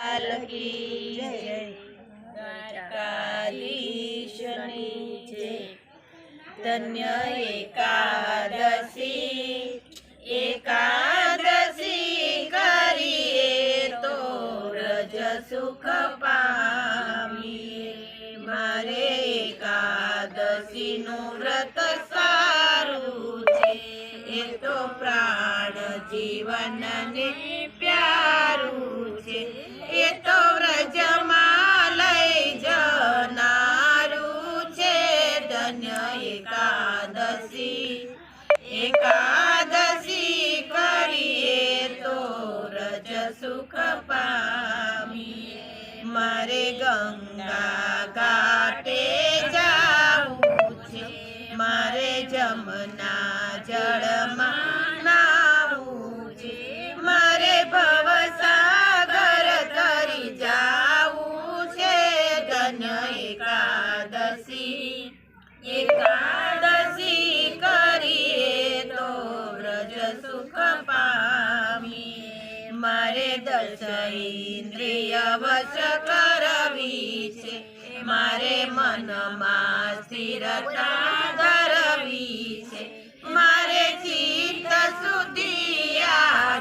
लाल की जय। द्वारकाधीशनी जय। धन्य एकादशी, एकादशी करिए तो रज सुख पामीए। मारे एकादशी नु व्रत सारू छे, ए तो प्राण जीवन ने प्यारू छे। ए तो व्रजमां लई जनारू छे। धन्य एकादशी, एकादशी करिए तो रज सुख पामीए। मारे गंगा घाटे जावू छे, मारे जमुना जळमां नावू छे। मारे भवसागर तरी जावू छे। धन्य एकादशी, एकादशी करिए तो व्रज सुख पामीए। मारे दश इंद्रिय वश करवी छे, मारे मनमा स्थिरता धरवी छे। मारे चित्त शुद्धि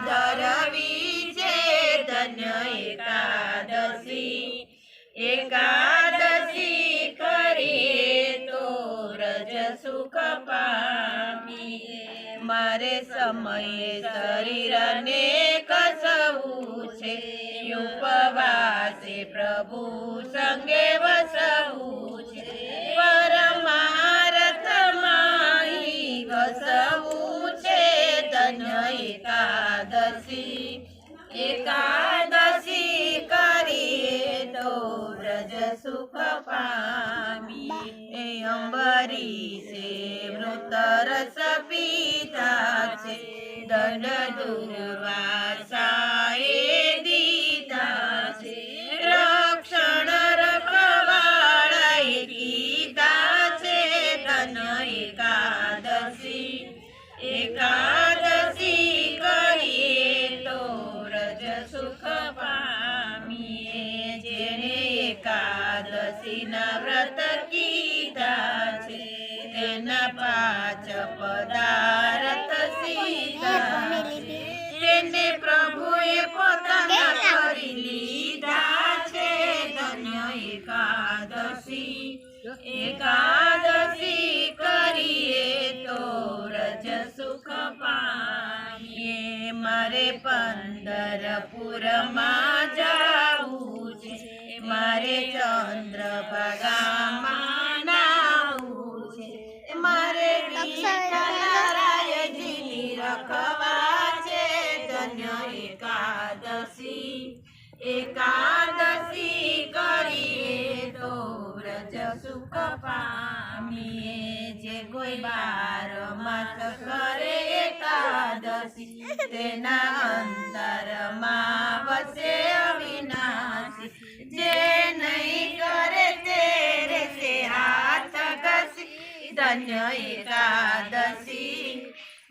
धरवी छे। धन्य एकादशी, एकादशी करिए तो व्रज सुख पामीए। मारे समये शरीर ने कसवू छे, उपवासे प्रभु संगे वसवू छे। परमार्थ माही घसवू छे। धन्य एकादशी, एकादशी करिए तो व्रज सुख पामीए। अंबरीशे मृत रस पीधा छे, दंड दुर्वासाए दीधा छे। रक्षण रखवाळाए कीधा छे। धन्य एकादशी, एकादशी करिए तो व्रज सुख पामीए। जेने एकादशी ना व्रत कीधा छे, तेना पांच पदार्थ सीधा छे। तेने प्रभुए पोताना करी लीधा छे। धन्य एकादशी, एकादशी करिए तो व्रज सुख पामीए। मारे पंढरपुरमां जावू छे, मारे चंद्रभागामां नावू छे। मारे विठ्ठलरायजीनी रखवा छे। धन्य एकादशी, एकादशी करिए तो व्रज सुख पामीए। जे कोई 12 मास करे एकादशी, तेना अंतरमां वसे अविनाशी। जे नहीं करे तेरे से हाथ घसी। धन्य एकादशी,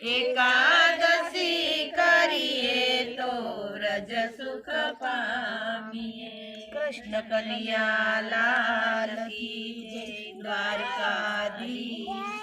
एकादशी करिए तो व्रज सुख पामीए। कृष्ण कन्हैया लाल की जय। द्वारकाधीश।